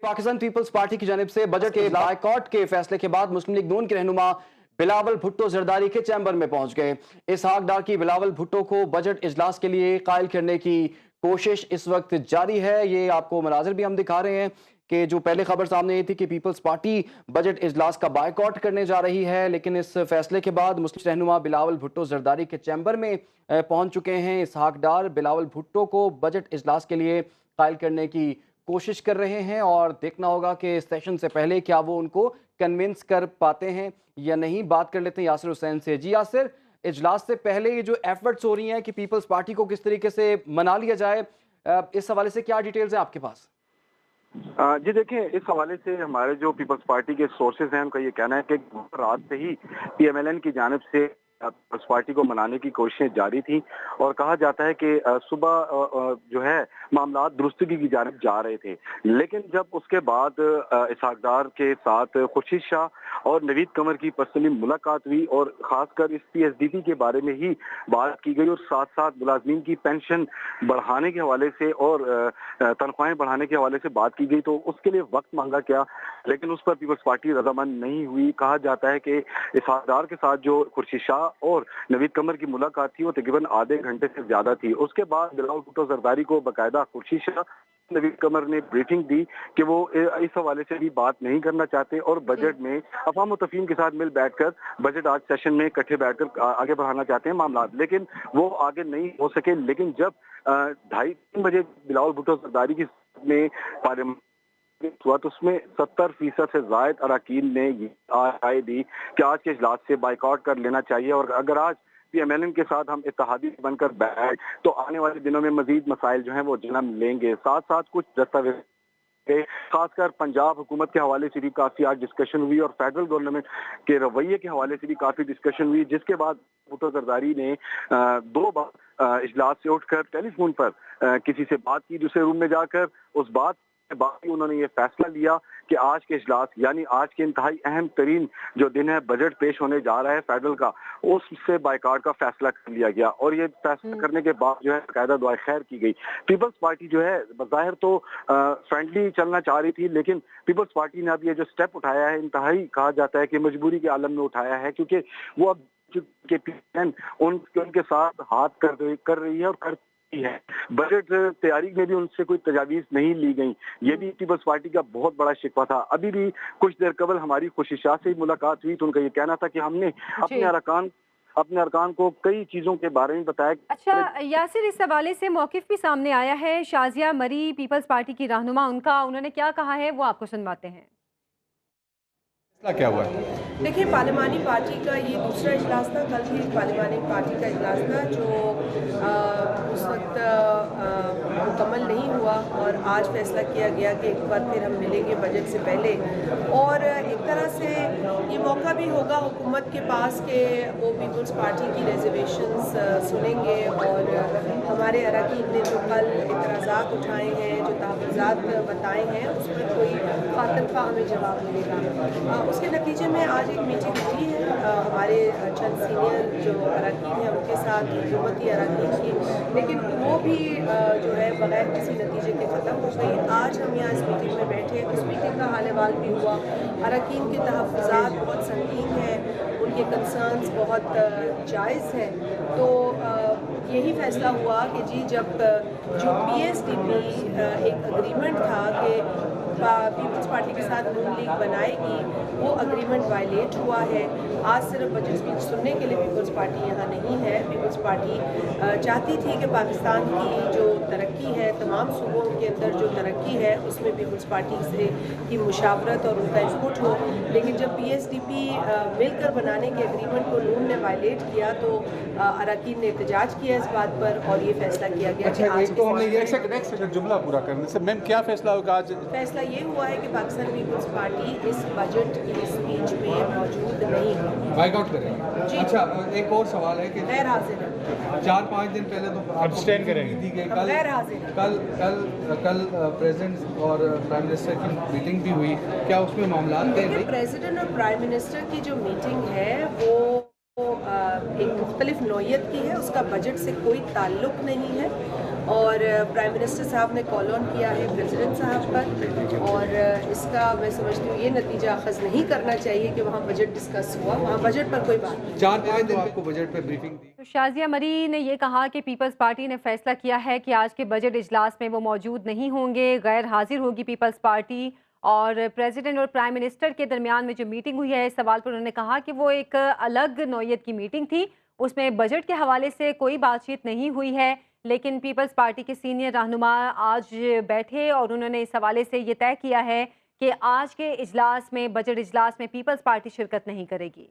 Pakistan peoples party की जानिब से बजट के बायकॉट के फैसले के बाद मुस्लिम लीग नून के रहनुमा बिलावल भुट्टो जरदारी के चैम्बर में पहुंच गए। इसहाक डार की बिलावल भुट्टो को बजट इजलास के लिए कायल करने की कोशिश इस वक्त जारी है। ये आपको मनाजिर भी हम दिखा रहे हैं कि जो पहले खबर सामने आई थी कि पीपल्स पार्टी बजट इजलास का बायकॉट करने जा रही है, लेकिन इस फैसले के बाद मुस्लिम रहनुमा बिलावल भुट्टो जरदारी के चैम्बर में पहुंच चुके हैं। इसहाक डार बिलावल भुट्टो को बजट इजलास के लिए कायल करने की कोशिश कर रहे हैं और देखना होगा कि सेशन से पहले क्या वो उनको कन्विंस कर पाते हैं या नहीं। बात कर लेते हैं यासिर हुसैन से। जी यासिर, इजलास से पहले ये जो एफर्ट्स हो रही हैं कि पीपल्स पार्टी को किस तरीके से मना लिया जाए, इस हवाले से क्या डिटेल्स हैं आपके पास? जी देखिए, इस हवाले से हमारे जो पीपल्स पार्टी के सोर्सेज हैं उनका ये कहना है कि रात से ही पीएमएलएन की जानिब से पीपल्स पार्टी को मनाने की कोशिशें जारी थी और कहा जाता है कि सुबह जो है मामला दुरुस्तगी की जानिब जा रहे थे, लेकिन जब उसके बाद इसहाक डार के साथ खुर्शीद शाह और नवीद कमर की पर्सनली मुलाकात हुई और खासकर इस पीएसडीपी के बारे में ही बात की गई और साथ साथ मुलाजमीन की पेंशन बढ़ाने के हवाले से और तनख्वाहें बढ़ाने के हवाले से बात की गई, तो उसके लिए वक्त मांगा गया, लेकिन उस पर पीपल्स पार्टी रजामंद नहीं हुई। कहा जाता है कि इसहाक डार के साथ जो खुर्शीद शाह और नवीद कमर की मुलाकात थी वो तकरीबन आधे घंटे से ज्यादा थी। उसके बाद बिलावल भुट्टो जरदारी को बाकायदा खुर्शीद शाह नवीद कमर ने ब्रीफिंग दी कि वो इस हवाले से भी बात नहीं करना चाहते और बजट में अवाम तफहीम के साथ मिल बैठकर बजट आज सेशन में इकट्ठे बैठकर आगे बढ़ाना चाहते हैं मामला, लेकिन वो आगे नहीं हो सके। लेकिन जब 2:30-3 बजे बिलावल भुट्टो जरदारी की में पार्लियामेंट हुआ तो उसमें 70% से जायद अरकान ने ये राय दी कि आज के इजलास से बाइकआउट कर लेना चाहिए और अगर आज पीएमएलएन के साथ हम इत्तेहादी बनकर बैठ तो आने वाले दिनों में मजीद मसाइल जो हैं वो जन्म लेंगे। साथ साथ कुछ दस्तावेज खासकर पंजाब हुकूमत के हवाले से भी काफी आज डिस्कशन हुई और फेडरल गवर्नमेंट के रवैये के हवाले से भी काफी डिस्कशन हुई, जिसके बाद भुट्टो जरदारी ने 2 बार इजलास से उठकर टेलीफोन पर किसी से बात की, दूसरे रूम में जाकर उस बात के बाद उन्होंने ये फैसला लिया कि आज के इजलास यानी आज के इंतहाई अहम तरीन जो दिन है बजट पेश होने जा रहा है फेडरल का, उससे बाइकआउट का फैसला कर लिया गया और ये फैसला करने के बाद जो है कायदा दुआ खैर की गई। पीपल्स पार्टी जो है बज़ाहिर तो फ्रेंडली चलना चाह रही थी, लेकिन पीपल्स पार्टी ने अब ये जो स्टेप उठाया है इंतहाई कहा जाता है कि मजबूरी के आलम में उठाया है, क्योंकि वो अब के पीएम उनके साथ हाथ कर रही है और कर है। बजट तैयारी में भी उनसे कोई तजावीज नहीं ली गई, ये भी पीपल्स पार्टी का बहुत बड़ा शिकवा था। अभी भी कुछ देर कबल हमारी खुर्शीद शाह से मुलाकात हुई तो उनका ये कहना था कि हमने अपने अरकान को कई चीजों के बारे में बताया। अच्छा यासिर, इस हवाले से मौकिफ भी सामने आया है, शाजिया मरी पीपल्स पार्टी की रहनुमा, उन्होंने क्या कहा है वो आपको सुनवाते हैं। क्या हुआ है? देखिए, पार्लिमानी पार्टी का ये दूसरा इजलास था। कल भी पार्लिमानी पार्टी का इजलास था जो उस वक्त मुकम्मल नहीं हुआ और आज फैसला किया गया कि एक बार फिर हम मिलेंगे बजट से पहले और एक तरह से ये मौका भी होगा हुकूमत के पास कि वो पीपल्स पार्टी की रिजर्वेशंस सुनेंगे और हमारे अरकान ने जो कल इतराज़ात उठाए हैं, जो तहफ़्फ़ुज़ात बताए हैं, उस पर कोई खातरखा हमें जवाब मिलेगा। उसके नतीजे में आज एक मीटिंग हुई है हमारे चंद सीनियर जो अरकान हैं उनके साथ हुकूमती अरकान की, लेकिन वो भी जो है बगैर किसी नतीजे के ख़त्म हो गई। आज हम यहाँ इस मीटिंग में बैठे, उस मीटिंग का हाल-ए-वाल भी हुआ। अरकान के तहफ़्फ़ुज़ात बहुत संगीन हैं, उनके कंसर्न्स बहुत जायज़ हैं, तो यही फ़ैसला हुआ कि जी जब जो पीएसडीपी एक अग्रीमेंट था कि पीपल्स पार्टी के साथ नून लीग बनाएगी, वो अग्रीमेंट वायलेट हुआ है। आज सिर्फ बजट स्पीच सुनने के लिए पीपल्स पार्टी यहाँ नहीं है। पीपल्स पार्टी चाहती थी कि पाकिस्तान की जो तरक्की है, तमाम सूबों के अंदर जो तरक्की है उसमें पीपल्स पार्टी से की मुशावरत और उनका इनपुट हो, लेकिन जब पीएसडीपी मिलकर बनाने के एग्रीमेंट को नून ने वायलेट किया तो अरकान ने एहतजाज किया इस बात पर और ये फैसला किया गया। अच्छा, एक तो हमने ये एक जुमला पूरा करने से मैम क्या फैसला होगा आज? फैसला ये हुआ है कि पाकिस्तान पीपल्स पार्टी इस बजट की स्पीच में मौजूद नहीं होगी, बाइकआउट करेंगे। अच्छा, एक और सवाल है कि गैर हाजिर है। 4-5 दिन पहले तो अब्सटेन करेंगे दी गई, कल प्रेसिडेंट और प्राइम मिनिस्टर की मीटिंग भी हुई, क्या उसमें मामला थे? प्रेसिडेंट और प्राइम मिनिस्टर की जो मीटिंग है वो ایک مختلف نوعیت کی ہے، اس کا بجٹ سے کوئی تعلق نہیں ہے، اور پرائم منسٹر صاحب نے کال آن کیا ہے پریزیڈنٹ صاحب پر، اور اس کا میں سمجھتی ہوں یہ نتیجہ اخذ نہیں کرنا چاہیے کہ وہاں بجٹ ڈسکس ہوا، وہاں بجٹ پر کوئی بات نہیں۔ 4 دن آپ کو بجٹ پہ بریفنگ دی۔ تو شازیہ مری نے یہ کہا کہ پیپلز پارٹی نے فیصلہ کیا ہے کہ آج کے بجٹ اجلاس میں وہ موجود نہیں ہوں گے، غیر حاضر ہوگی پیپلز پارٹی، اور پریزیڈنٹ اور پرائم منسٹر کے درمیان میں جو میٹنگ ہوئی ہے اس سوال پر انہوں نے کہا کہ وہ ایک الگ نوعیت کی میٹنگ تھی، اس میں بجٹ کے حوالے سے کوئی بات چیت نہیں ہوئی ہے، لیکن پیپلز پارٹی کے سینئر رہنما آج بیٹھے اور انہوں نے اس حوالے سے یہ طے کیا ہے کہ آج کے اجلاس میں بجٹ اجلاس میں پیپلز پارٹی شرکت نہیں کرے گی۔